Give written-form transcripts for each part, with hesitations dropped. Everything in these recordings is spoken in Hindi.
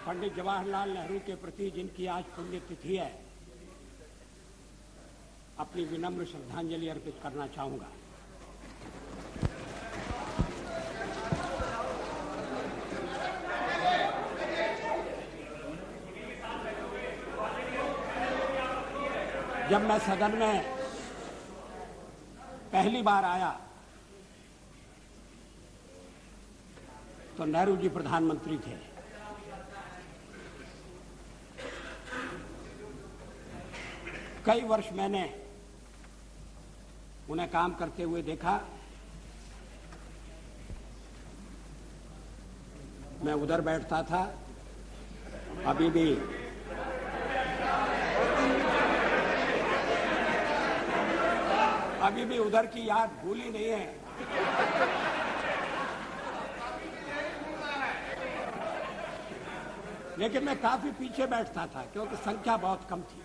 पंडित जवाहरलाल नेहरू के प्रति जिनकी आज पुण्यतिथि है, अपनी विनम्र श्रद्धांजलि अर्पित करना चाहूंगा। जब मैं सदन में पहली बार आया तो नेहरू जी प्रधानमंत्री थे। कई वर्ष मैंने उन्हें काम करते हुए देखा। मैं उधर बैठता था, अभी भी उधर की याद भूली नहीं है। लेकिन मैं काफी पीछे बैठता था क्योंकि संख्या बहुत कम थी।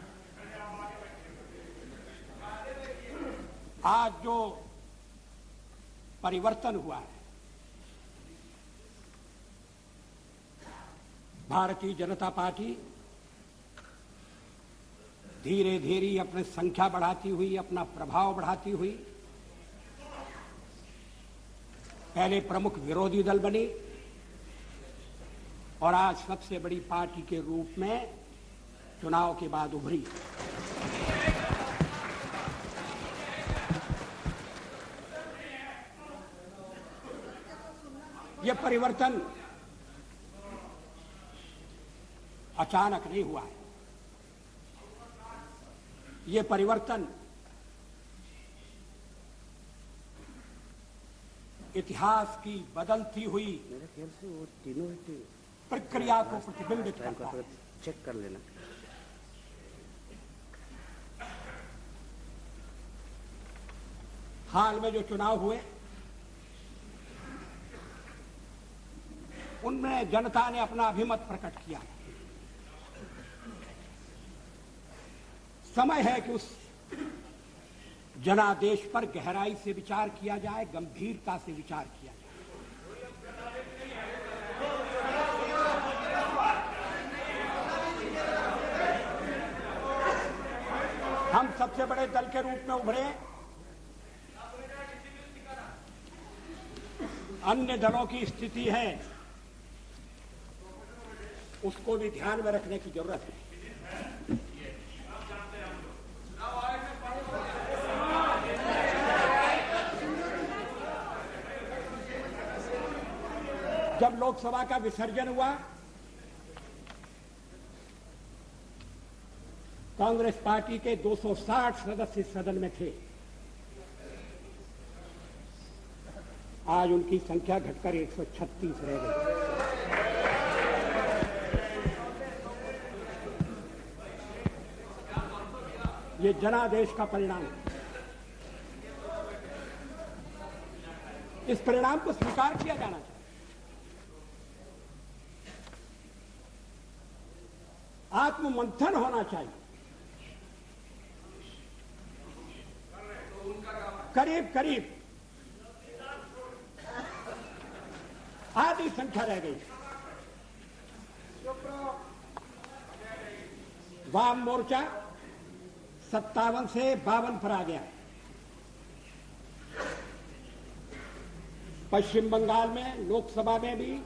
आज जो परिवर्तन हुआ है, भारतीय जनता पार्टी धीरे धीरे अपनी संख्या बढ़ाती हुई, अपना प्रभाव बढ़ाती हुई पहले प्रमुख विरोधी दल बनी और आज सबसे बड़ी पार्टी के रूप में चुनाव के बाद उभरी। यह परिवर्तन अचानक नहीं हुआ है। ये परिवर्तन इतिहास की बदलती हुई प्रक्रिया को प्रतिबिंबित करता है। चेक कर लेना। हाल में जो चुनाव हुए उनमें जनता ने अपना अभिमत प्रकट किया। समय है कि उस जनादेश पर गहराई से विचार किया जाए, गंभीरता से विचार किया जाए। हम सबसे बड़े दल के रूप में उभरे, अन्य दलों की स्थिति है उसको भी ध्यान में रखने की जरूरत है। जब लोकसभा का विसर्जन हुआ, कांग्रेस पार्टी के 260 सदस्य सदन में थे। आज उनकी संख्या घटकर 136 रह गई। ये जनादेश का परिणाम है। इस परिणाम को स्वीकार किया जाना चाहिए। आत्ममंथन होना चाहिए। करीब करीब आधी संख्या रह गई। वाम मोर्चा 57 से 52 पर आ गया। पश्चिम बंगाल में लोकसभा में भी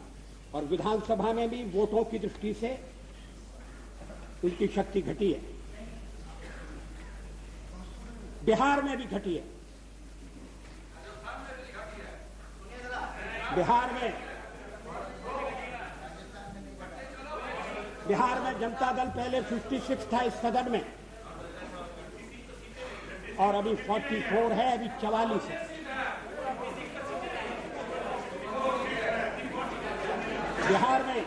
और विधानसभा में भी वोटों की दृष्टि से उनकी शक्ति घटी है। बिहार में भी घटी है। बिहार में जनता दल पहले 56 था इस सदन में और अभी 44 है, अभी 44 है। बिहार में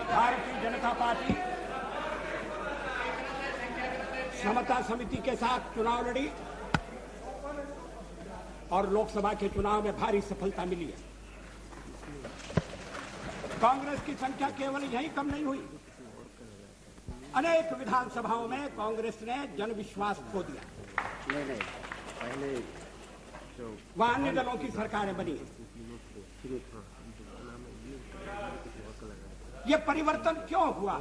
भारतीय जनता पार्टी समता समिति के साथ चुनाव लड़ी और लोकसभा के चुनाव में भारी सफलता मिली है। कांग्रेस की संख्या केवल यही कम नहीं हुई, अनेक विधानसभाओं में कांग्रेस ने जनविश्वास खो दिया। पहले वहां अन्य दलों की सरकारें बनी हैं। ये परिवर्तन क्यों हुआ?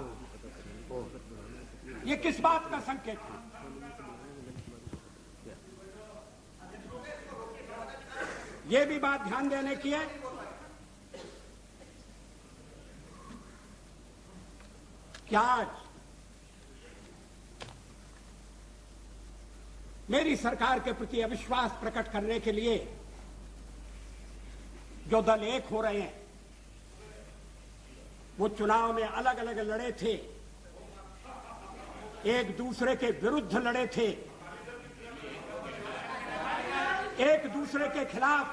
ये किस बात का संकेत है? ये भी बात ध्यान देने की है कि आज मेरी सरकार के प्रति अविश्वास प्रकट करने के लिए जो दल एक हो रहे हैं, वो चुनाव में अलग अलग लड़े थे, एक दूसरे के विरुद्ध लड़े थे, एक दूसरे के खिलाफ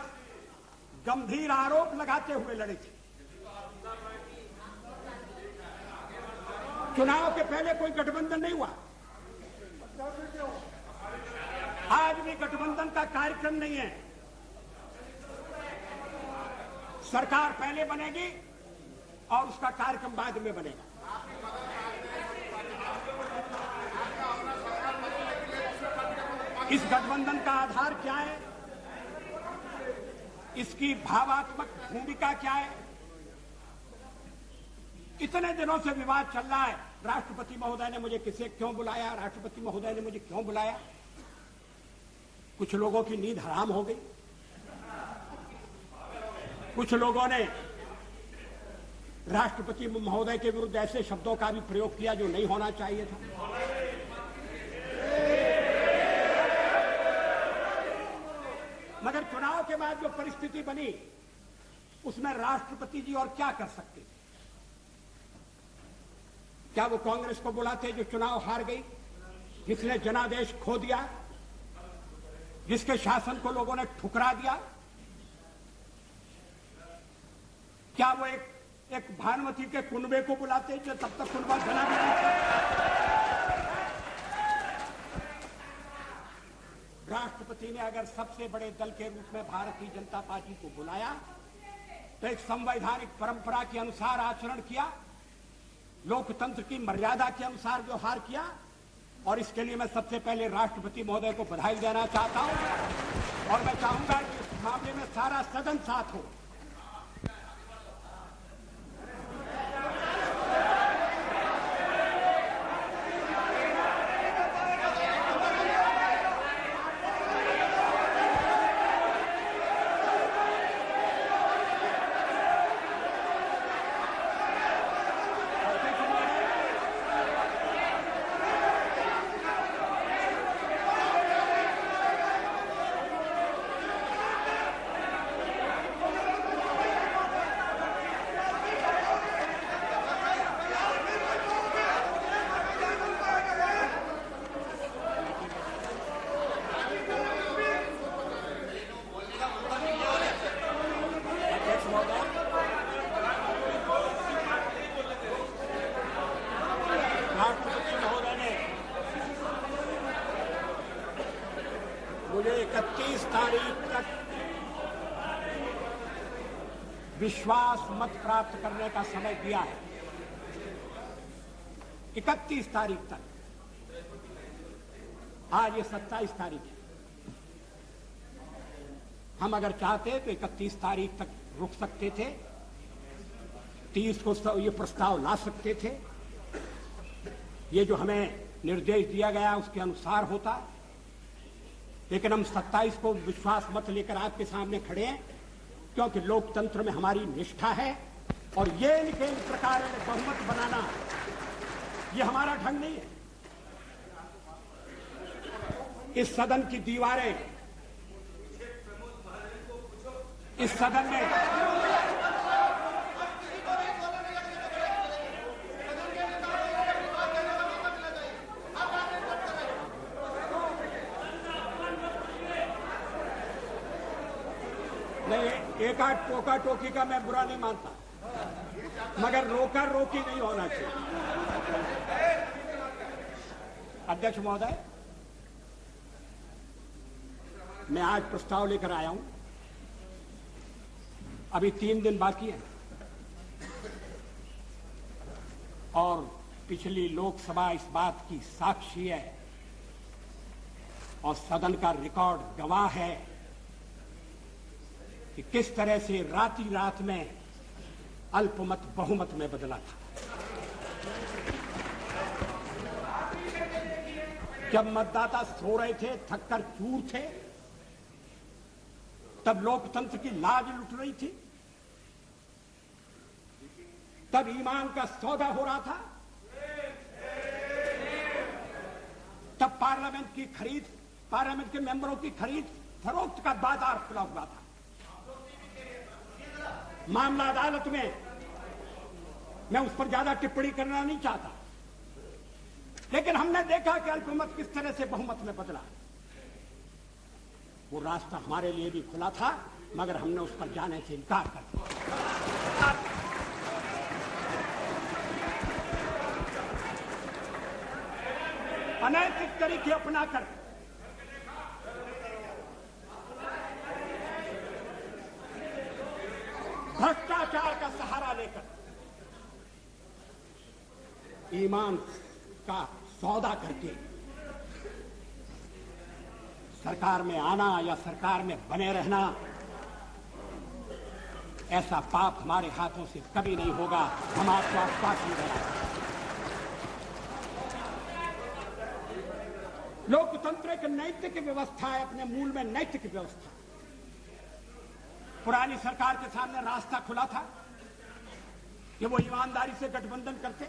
गंभीर आरोप लगाते हुए लड़े थे। चुनाव के पहले कोई गठबंधन नहीं हुआ, आज भी गठबंधन का कार्यक्रम नहीं है। सरकार पहले बनेगी और उसका कार्यक्रम बाद में बनेगा। इस गठबंधन का आधार क्या है, इसकी भावात्मक भूमिका क्या है? इतने दिनों से विवाद चल रहा है, राष्ट्रपति महोदय ने मुझे किसे क्यों बुलाया, राष्ट्रपति महोदय ने मुझे क्यों बुलाया। कुछ लोगों की नींद हराम हो गई, कुछ लोगों ने राष्ट्रपति महोदय के विरुद्ध ऐसे शब्दों का भी प्रयोग किया जो नहीं होना चाहिए था। मगर चुनाव के बाद जो परिस्थिति बनी, उसमें राष्ट्रपति जी और क्या कर सकते थे? क्या वो कांग्रेस को बुलाते जो चुनाव हार गई, जिसने जनादेश खो दिया, जिसके शासन को लोगों ने ठुकरा दिया? क्या वो एक भानुमति के कुनबे को बुलाते जो तब तक कुनबा जना भी नहीं था? राष्ट्रपति ने अगर सबसे बड़े दल के रूप में भारतीय जनता पार्टी को बुलाया तो एक संवैधानिक परंपरा के अनुसार आचरण किया, लोकतंत्र की मर्यादा के अनुसार व्यवहार किया, और इसके लिए मैं सबसे पहले राष्ट्रपति महोदय को बधाई देना चाहता हूं। और मैं चाहूंगा कि इस मामले में सारा सदन साथ हो। मुझे 31 तारीख तक विश्वास मत प्राप्त करने का समय दिया है। 31 तारीख तक। आज ये 27 तारीख है। हम अगर चाहते तो 31 तारीख तक रुक सकते थे, 30 को ये प्रस्ताव ला सकते थे। ये जो हमें निर्देश दिया गया उसके अनुसार होता, लेकिन हम 27 को विश्वास मत लेकर आपके सामने खड़े हैं, क्योंकि लोकतंत्र में हमारी निष्ठा है और ये इन प्रकार बहुमत बनाना ये हमारा ढंग नहीं है। इस सदन की दीवारें, इस सदन में नहीं, एक आध टोका टोकी का मैं बुरा नहीं मानता, मगर रोका रोकी नहीं होना चाहिए। अध्यक्ष महोदय, मैं आज प्रस्ताव लेकर आया हूं। अभी 3 दिन बाकी है और पिछली लोकसभा इस बात की साक्षी है और सदन का रिकॉर्ड गवाह है कि किस तरह से रात में अल्पमत बहुमत में बदला था। जब मतदाता सो रहे थे, थककर चूर थे, तब लोकतंत्र की लाज लुट रही थी, तब ईमान का सौदा हो रहा था, तब पार्लियामेंट की खरीद, पार्लियामेंट के मेंबरों की खरीद फरोख्त का बाजार खुला हुआ था। मामला अदालत में, मैं उस पर ज्यादा टिप्पणी करना नहीं चाहता, लेकिन हमने देखा कि अल्पमत किस तरह से बहुमत में बदला। वो रास्ता हमारे लिए भी खुला था, मगर हमने उस पर जाने से इनकार कर दिया। अनैतिक तरीके अपनाकर भ्रष्टाचार का सहारा लेकर ईमान का सौदा करके सरकार में आना या सरकार में बने रहना, ऐसा पाप हमारे हाथों से कभी नहीं होगा। हम आपको आश्वासन दें। लोकतंत्र एक नैतिक व्यवस्था है, अपने मूल में नैतिक व्यवस्था। पुरानी सरकार के सामने रास्ता खुला था कि वो ईमानदारी से गठबंधन करते,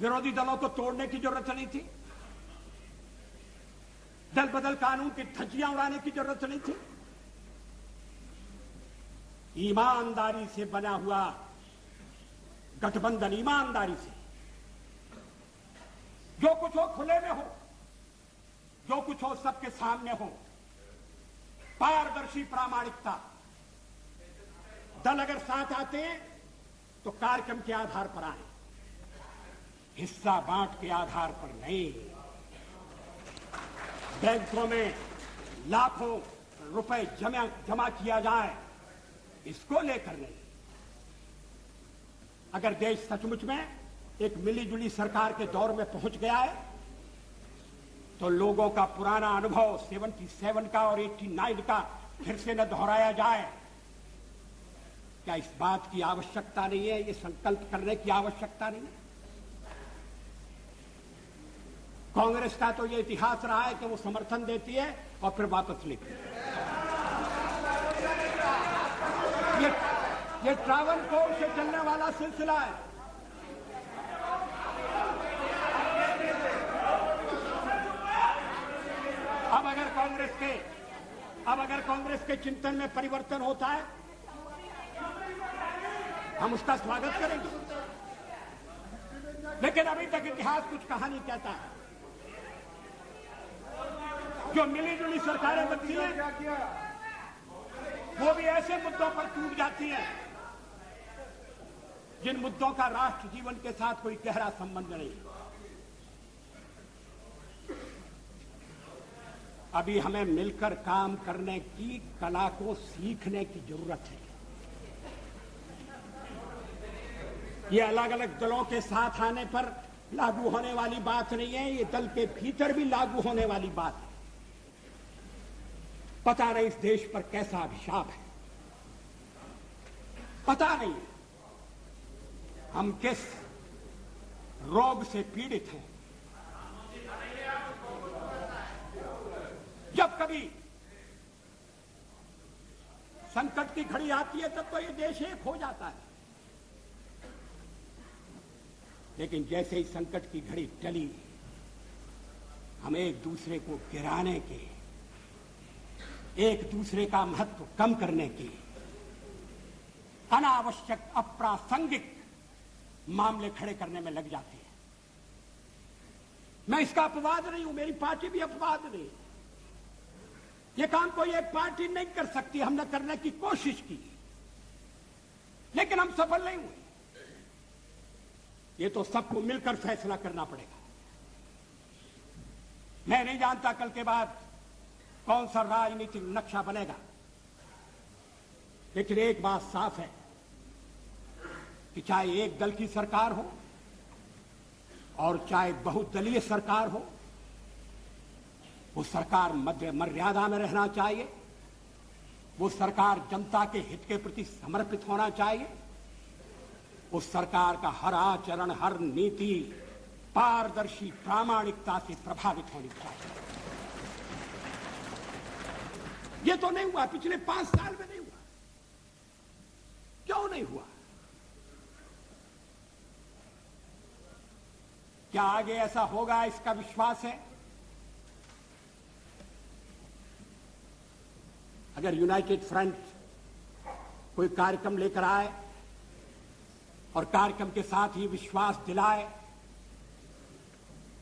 विरोधी दलों को तोड़ने की जरूरत नहीं थी, दल बदल कानून की धज्जियां उड़ाने की जरूरत नहीं थी। ईमानदारी से बना हुआ गठबंधन, ईमानदारी से जो कुछ हो खुले में हो, जो कुछ हो सबके सामने हो, पारदर्शी प्रामाणिकता। दल अगर साथ आते हैं तो कार्यक्रम के आधार पर आए, हिस्सा बांट के आधार पर नहीं। बैंकों में लाखों रुपए जमा किया जाए, इसको लेकर नहीं। अगर देश सचमुच में एक मिलीजुली सरकार के दौर में पहुंच गया है, तो लोगों का पुराना अनुभव 77 का और 89 का फिर से न दोहराया जाए। क्या इस बात की आवश्यकता नहीं है? ये संकल्प करने की आवश्यकता नहीं है? कांग्रेस का तो ये इतिहास रहा है कि वो समर्थन देती है और फिर वापस लेती है। ये ट्रावनकोर से चलने वाला सिलसिला है। अब अगर कांग्रेस के चिंतन में परिवर्तन होता है, हम उसका स्वागत करेंगे, लेकिन अभी तक इतिहास कुछ कहानी कहता है। जो मिलीजुली सरकारें बनती हैं, वो भी ऐसे मुद्दों पर टूट जाती हैं जिन मुद्दों का राष्ट्र जीवन के साथ कोई गहरा संबंध नहीं। अभी हमें मिलकर काम करने की कला को सीखने की जरूरत है। ये अलग अलग दलों के साथ आने पर लागू होने वाली बात नहीं है, ये दल के भीतर भी लागू होने वाली बात है। पता नहीं इस देश पर कैसा अभिशाप है, पता नहीं हम किस रोग से पीड़ित हैं। जब कभी संकट की घड़ी आती है तब तो ये देश एक हो जाता है, लेकिन जैसे ही संकट की घड़ी टली, हम एक दूसरे को गिराने के, एक दूसरे का महत्व कम करने के अनावश्यक अप्रासंगिक मामले खड़े करने में लग जाते हैं। मैं इसका अपवाद नहीं हूं, मेरी पार्टी भी अपवाद नहीं। ये काम कोई एक पार्टी नहीं कर सकती। हमने करने की कोशिश की, लेकिन हम सफल नहीं हुए। ये तो सबको मिलकर फैसला करना पड़ेगा। मैं नहीं जानता कल के बाद कौन सा राजनीतिक नक्शा बनेगा, लेकिन एक बात साफ है कि चाहे एक दल की सरकार हो और चाहे बहुदलीय सरकार हो, वो सरकार मध्य मर्यादा में रहना चाहिए वो सरकार जनता के हित के प्रति समर्पित होना चाहिए। उस सरकार का हर आचरण, हर नीति पारदर्शी, प्रामाणिकता से प्रभावित होनी चाहिए। ये तो नहीं हुआ, पिछले 5 साल में नहीं हुआ। क्यों नहीं हुआ? क्या आगे ऐसा होगा, इसका विश्वास है? अगर यूनाइटेड फ्रंट कोई कार्यक्रम लेकर आए और कार्यक्रम के साथ ही विश्वास दिलाए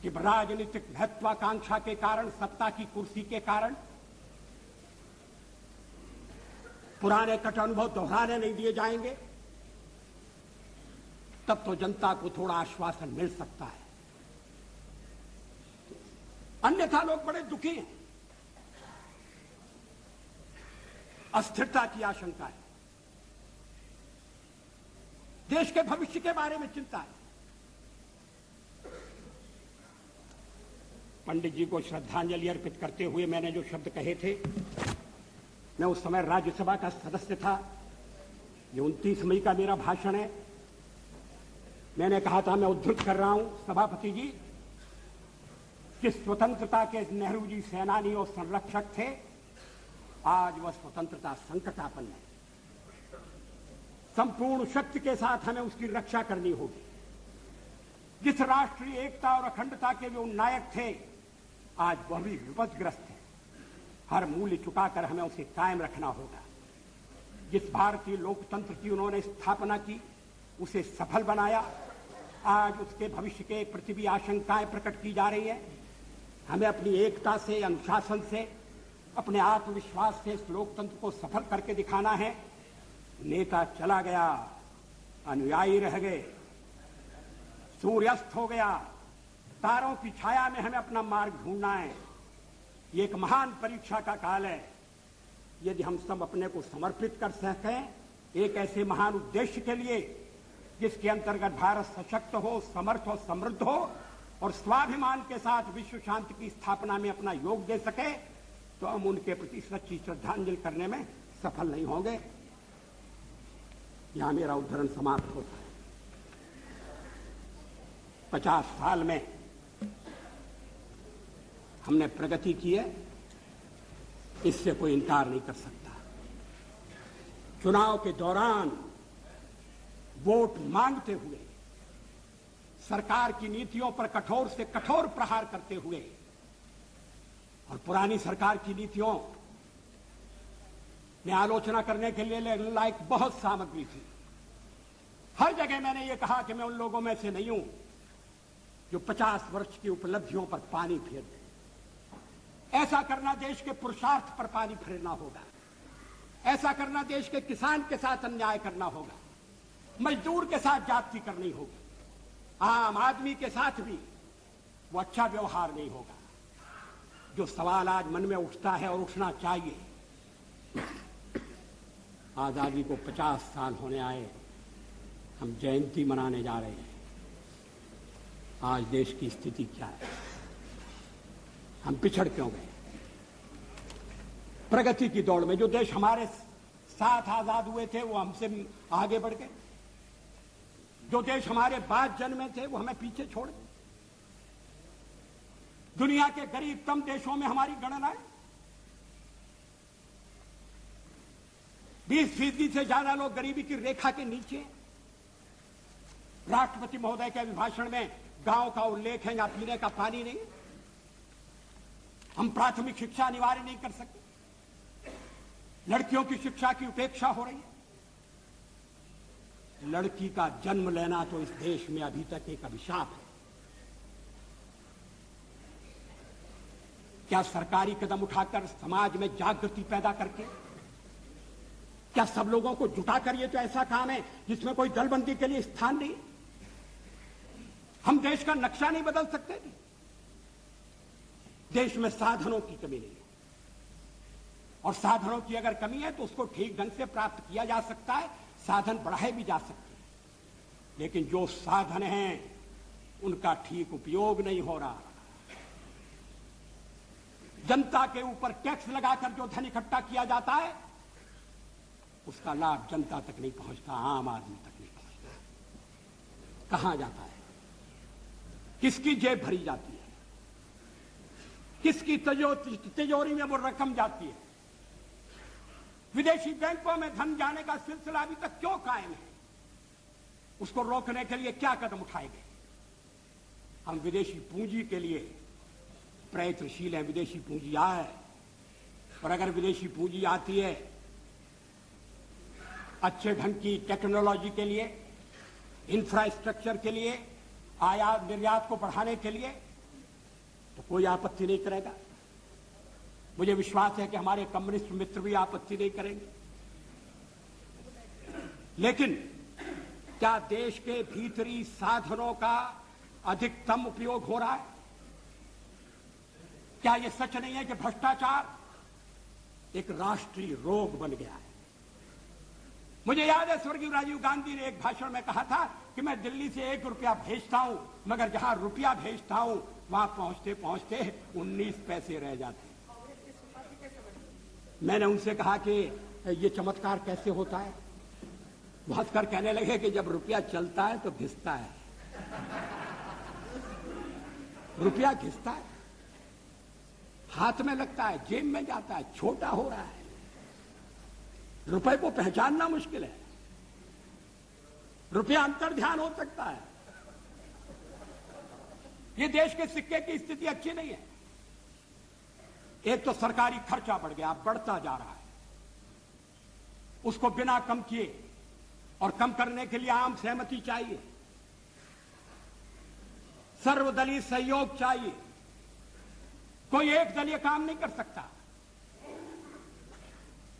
कि राजनीतिक महत्वाकांक्षा के कारण, सत्ता की कुर्सी के कारण पुराने कट अनुभव दोहराने नहीं दिए जाएंगे, तब तो जनता को थोड़ा आश्वासन मिल सकता है। अन्यथा लोग बड़े दुखी हैं, अस्थिरता की आशंका है, देश के भविष्य के बारे में चिंता है। पंडित जी को श्रद्धांजलि अर्पित करते हुए मैंने जो शब्द कहे थे, मैं उस समय राज्यसभा का सदस्य था। ये 29 मई का मेरा भाषण है। मैंने कहा था, मैं उद्धृत कर रहा हूं सभापति जी, कि स्वतंत्रता के नेहरू जी सेनानी और संरक्षक थे, आज वह स्वतंत्रता संकटापन्न है। संपूर्ण शक्ति के साथ हमें उसकी रक्षा करनी होगी। जिस राष्ट्रीय एकता और अखंडता के जो नायक थे, आज वह भी विपदग्रस्त है। हर मूल्य चुकाकर हमें उसे कायम रखना होगा। जिस भारतीय लोकतंत्र की उन्होंने स्थापना की, उसे सफल बनाया, आज उसके भविष्य के प्रति भी आशंकाएं प्रकट की जा रही है। हमें अपनी एकता से, अनुशासन से, अपने आत्मविश्वास से इस लोकतंत्र को सफल करके दिखाना है। नेता चला गया, अनुयायी रह गए, सूर्यास्त हो गया, तारों की छाया में हमें अपना मार्ग ढूंढना है। ये एक महान परीक्षा का काल है। यदि हम सब अपने को समर्पित कर सकें एक ऐसे महान उद्देश्य के लिए, जिसके अंतर्गत भारत सशक्त हो, समर्थ और समृद्ध हो और स्वाभिमान के साथ विश्व शांति की स्थापना में अपना योग दे सके, तो हम उनके प्रति सच्ची श्रद्धांजलि करने में सफल नहीं होंगे। यहां मेरा उद्धरण समाप्त होता है। 50 साल में हमने प्रगति की है, इससे कोई इनकार नहीं कर सकता। चुनाव के दौरान वोट मांगते हुए, सरकार की नीतियों पर कठोर से कठोर प्रहार करते हुए, और पुरानी सरकार की नीतियों में आलोचना करने के लिए लायक बहुत सामग्री थी। हर जगह मैंने ये कहा कि मैं उन लोगों में से नहीं हूं जो 50 वर्ष की उपलब्धियों पर पानी फेर दे। ऐसा करना देश के पुरुषार्थ पर पानी फेरना होगा। ऐसा करना देश के किसान के साथ अन्याय करना होगा, मजदूर के साथ जाति करनी होगी, आम आदमी के साथ भी वो अच्छा व्यवहार नहीं होगा। जो सवाल आज मन में उठता है और उठना चाहिए, आजादी को 50 साल होने आए, हम जयंती मनाने जा रहे हैं। आज देश की स्थिति क्या है? हम पिछड़ क्यों गए? प्रगति की दौड़ में जो देश हमारे साथ आजाद हुए थे वो हमसे आगे बढ़ गए, जो देश हमारे बाद जन्मे थे वो हमें पीछे छोड़ गए। दुनिया के गरीबतम देशों में हमारी गणना है, 20% से ज्यादा लोग गरीबी की रेखा के नीचे। राष्ट्रपति महोदय के अभिभाषण में गांव का उल्लेख है, यहां पीने का पानी नहीं। हम प्राथमिक शिक्षा अनिवार्य नहीं कर सकते, लड़कियों की शिक्षा की उपेक्षा हो रही है। लड़की का जन्म लेना तो इस देश में अभी तक एक अभिशाप है। क्या सरकारी कदम उठाकर समाज में जागृति पैदा करके, क्या सब लोगों को जुटाकर, ये तो ऐसा काम है जिसमें कोई दलबंदी के लिए स्थान नहीं। हम देश का नक्शा नहीं बदल सकते। देश में साधनों की कमी नहीं है, और साधनों की अगर कमी है तो उसको ठीक ढंग से प्राप्त किया जा सकता है, साधन बढ़ाए भी जा सकते हैं। लेकिन जो साधन हैं उनका ठीक उपयोग नहीं हो रहा। जनता के ऊपर टैक्स लगाकर जो धन इकट्ठा किया जाता है उसका लाभ जनता तक नहीं पहुंचता, आम आदमी तक नहीं पहुंचता। कहां जाता है? किसकी जेब भरी जाती है? किसकी तिजोरी में वो रकम जाती है? विदेशी बैंकों में धन जाने का सिलसिला अभी तक क्यों कायम है? उसको रोकने के लिए क्या कदम उठाए गए? हम विदेशी पूंजी के लिए प्रयत्नशील हैं। विदेशी पूंजी आए, और अगर विदेशी पूंजी आती है अच्छे ढंग की टेक्नोलॉजी के लिए, इंफ्रास्ट्रक्चर के लिए, आयात निर्यात को बढ़ाने के लिए, तो कोई आपत्ति नहीं करेगा। मुझे विश्वास है कि हमारे कम्युनिस्ट मित्र भी आपत्ति नहीं करेंगे। लेकिन क्या देश के भीतरी साधनों का अधिकतम उपयोग हो रहा है? क्या यह सच नहीं है कि भ्रष्टाचार एक राष्ट्रीय रोग बन गया है? मुझे याद है स्वर्गीय राजीव गांधी ने एक भाषण में कहा था कि मैं दिल्ली से 1 रुपया भेजता हूं, मगर जहां रुपया भेजता हूं वहां पहुंचते पहुंचते 19 पैसे रह जाते। मैंने उनसे कहा कि ये चमत्कार कैसे होता है? वो हंसकर कहने लगे कि जब रुपया चलता है तो घिसता है। रुपया घिसता है, हाथ में लगता है, जेब में जाता है, छोटा हो रहा है। रुपए को पहचानना मुश्किल है। रुपया अंतर्ध्यान हो सकता है। ये देश के सिक्के की स्थिति अच्छी नहीं है। एक तो सरकारी खर्चा बढ़ गया, बढ़ता जा रहा है। उसको बिना कम किए, और कम करने के लिए आम सहमति चाहिए, सर्वदलीय सहयोग चाहिए। कोई एक दलीय काम नहीं कर सकता।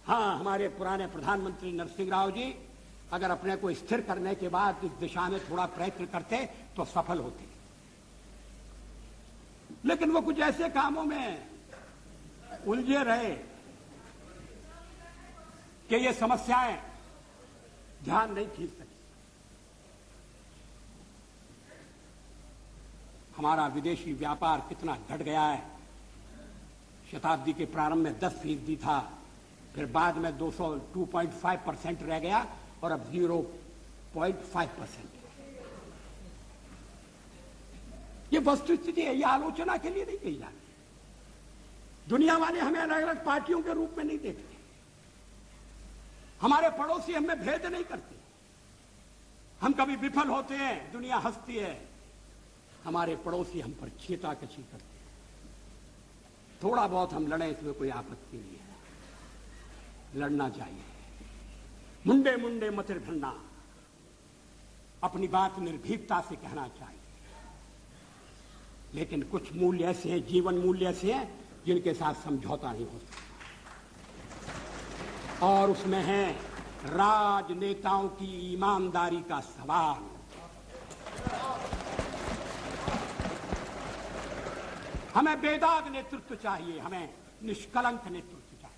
हां, हमारे पुराने प्रधानमंत्री नरसिंह राव जी अगर अपने को स्थिर करने के बाद इस दिशा में थोड़ा प्रयत्न करते तो सफल होते, लेकिन वो कुछ ऐसे कामों में उलझे रहे कि ये समस्याएं ध्यान नहीं खींच सकी। हमारा विदेशी व्यापार कितना घट गया है। शताब्दी के प्रारंभ में 10% था, फिर बाद में 2.5% रह गया, और अब 0.5%। ये वस्तुस्थिति है, ये आलोचना के लिए नहीं कही जाती। दुनिया वाले हमें अलग अलग पार्टियों के रूप में नहीं देखते। हमारे पड़ोसी हमें भेद नहीं करते। हम कभी विफल होते हैं, दुनिया हंसती है। हमारे पड़ोसी हम पर छींटाकशी करते हैं। थोड़ा बहुत हम लड़े, इसमें कोई आपत्ति नहीं है, लड़ना चाहिए। मुंडे मुंडे मतिर भरना, अपनी बात निर्भीकता से कहना चाहिए। लेकिन कुछ मूल्य ऐसे हैं, जीवन मूल्य ऐसे हैं, जिनके साथ समझौता नहीं हो सकता। और उसमें है राजनेताओं की ईमानदारी का सवाल। हमें बेदाग नेतृत्व चाहिए, हमें निष्कलंक नेतृत्व चाहिए।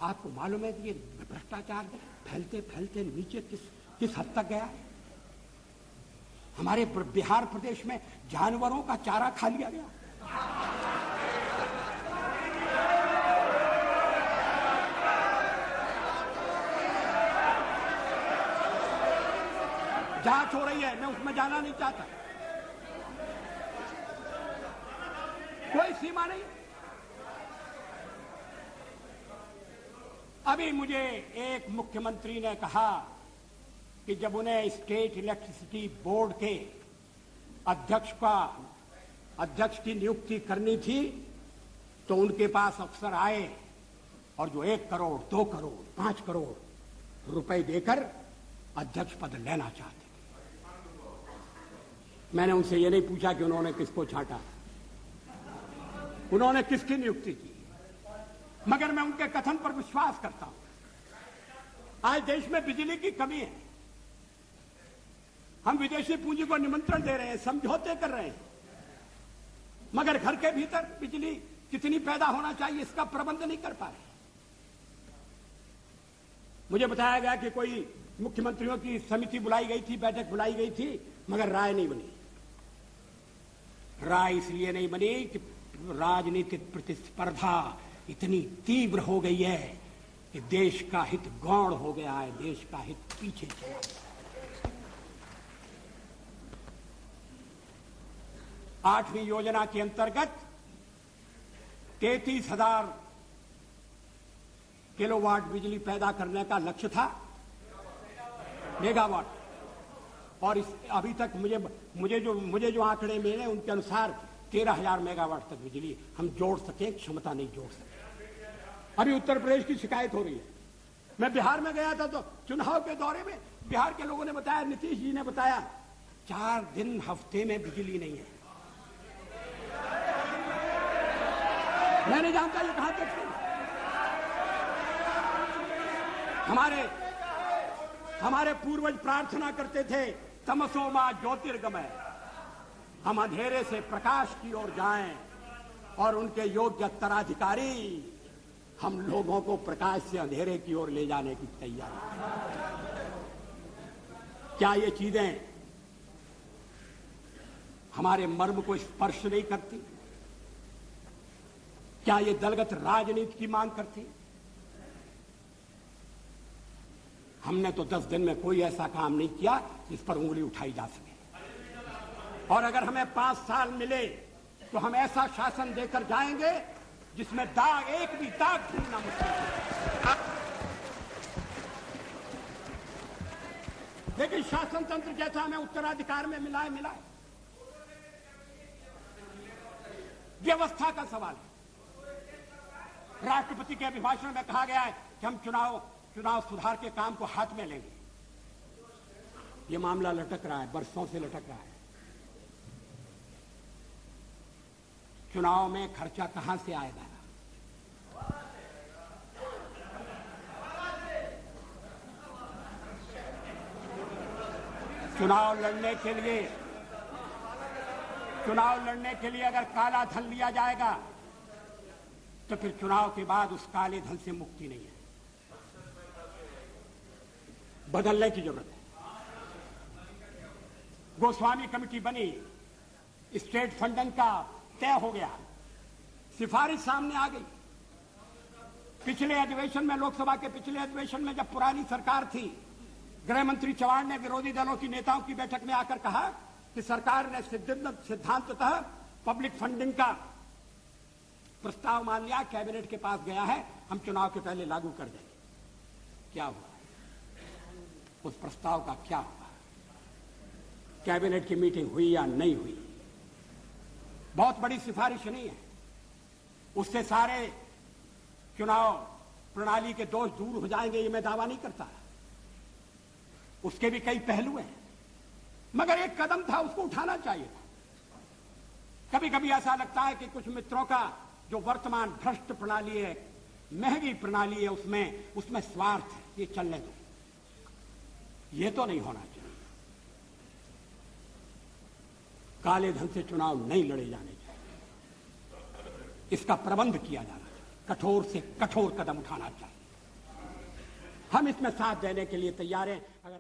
आपको मालूम है कि ये भ्रष्टाचार फैलते फैलते नीचे किस हद तक गया? हमारे बिहार प्रदेश में जानवरों का चारा खा लिया गया। जांच हो रही है, मैं उसमें जाना नहीं चाहता। कोई सीमा नहीं। अभी मुझे एक मुख्यमंत्री ने कहा कि जब उन्हें स्टेट इलेक्ट्रिसिटी बोर्ड के अध्यक्ष की नियुक्ति करनी थी, तो उनके पास अफसर आए और जो 1 करोड़, 2 करोड़, 5 करोड़ रुपए देकर अध्यक्ष पद लेना चाहते। मैंने उनसे ये नहीं पूछा कि उन्होंने किसको छांटा, उन्होंने किसकी नियुक्ति की, मगर मैं उनके कथन पर विश्वास करता हूं। आज देश में बिजली की कमी है। हम विदेशी पूंजी को निमंत्रण दे रहे हैं, समझौते कर रहे हैं, मगर घर के भीतर बिजली कितनी पैदा होना चाहिए इसका प्रबंध नहीं कर पा रहे। मुझे बताया गया कि कोई मुख्यमंत्रियों की समिति बुलाई गई थी, बैठक बुलाई गई थी, मगर राय नहीं बनी। राय इसलिए नहीं बनी कि राजनीतिक प्रतिस्पर्धा इतनी तीव्र हो गई है कि देश का हित गौण हो गया है, देश का हित पीछे चला गया। 8वीं योजना के अंतर्गत 33,000 किलोवाट बिजली पैदा करने का लक्ष्य था, मेगावाट। और अभी तक मुझे जो आंकड़े मिले उनके अनुसार 13,000 मेगावाट तक बिजली हम जोड़ सके, क्षमता नहीं जोड़ सके। अभी उत्तर प्रदेश की शिकायत हो रही है। मैं बिहार में गया था तो चुनाव के दौरे में बिहार के लोगों ने बताया, नीतीश जी ने बताया, 4 दिन हफ्ते में बिजली नहीं है। मैं नहीं जानता ये कहां तक है। हमारे पूर्वज प्रार्थना करते थे, तमसो मा ज्योतिर्गमय, हम अंधेरे से प्रकाश की ओर जाएं, और उनके योग्य उत्तराधिकारी हम लोगों को प्रकाश से अंधेरे की ओर ले जाने की तैयारी। क्या ये चीजें हमारे मर्म को स्पर्श नहीं करती? क्या ये दलगत राजनीति की मांग करती? हमने तो 10 दिन में कोई ऐसा काम नहीं किया जिस पर उंगली उठाई जा सके। और अगर हमें 5 साल मिले तो हम ऐसा शासन देकर जाएंगे जिसमें दाग, एक भी दाग ढूंढना मुश्किल है। लेकिन शासन तंत्र जैसा हमें उत्तराधिकार में मिला है। व्यवस्था का सवाल है। राष्ट्रपति के अभिभाषण में कहा गया है कि हम चुनाव सुधार के काम को हाथ में लेंगे। ये मामला लटक रहा है, बरसों से लटक रहा है। चुनाव में खर्चा कहां से आएगा? चुनाव लड़ने के लिए अगर काला धन लिया जाएगा तो फिर चुनाव के बाद उस काले धन से मुक्ति नहीं है। बदलने की जरूरत है। गोस्वामी कमेटी बनी, स्टेट फंडिंग का तय हो गया, सिफारिश सामने आ गई। पिछले अधिवेशन में, लोकसभा के पिछले अधिवेशन में जब पुरानी सरकार थी, गृह मंत्री चव्हाण ने विरोधी दलों की नेताओं की बैठक में आकर कहा कि सरकार ने सिद्धांततः पब्लिक फंडिंग का प्रस्ताव मान लिया, कैबिनेट के पास गया है, हम चुनाव के पहले लागू कर देंगे। क्या हुआ? उस प्रस्ताव का क्या हुआ? कैबिनेट की मीटिंग हुई या नहीं हुई? बहुत बड़ी सिफारिश नहीं है, उससे सारे चुनाव प्रणाली के दोष दूर हो जाएंगे, ये मैं दावा नहीं करता। उसके भी कई पहलू हैं, मगर एक कदम था, उसको उठाना चाहिए था। कभी कभी ऐसा लगता है कि कुछ मित्रों का जो वर्तमान भ्रष्ट प्रणाली है, महंगी प्रणाली है, उसमें स्वार्थ है, ये चलने दो, ये तो नहीं होना चाहिए। काले धन से चुनाव नहीं लड़े जाने चाहिए, इसका प्रबंध किया जाना चाहिए, कठोर से कठोर कदम उठाना चाहिए। हम इसमें साथ देने के लिए तैयार हैं। अगर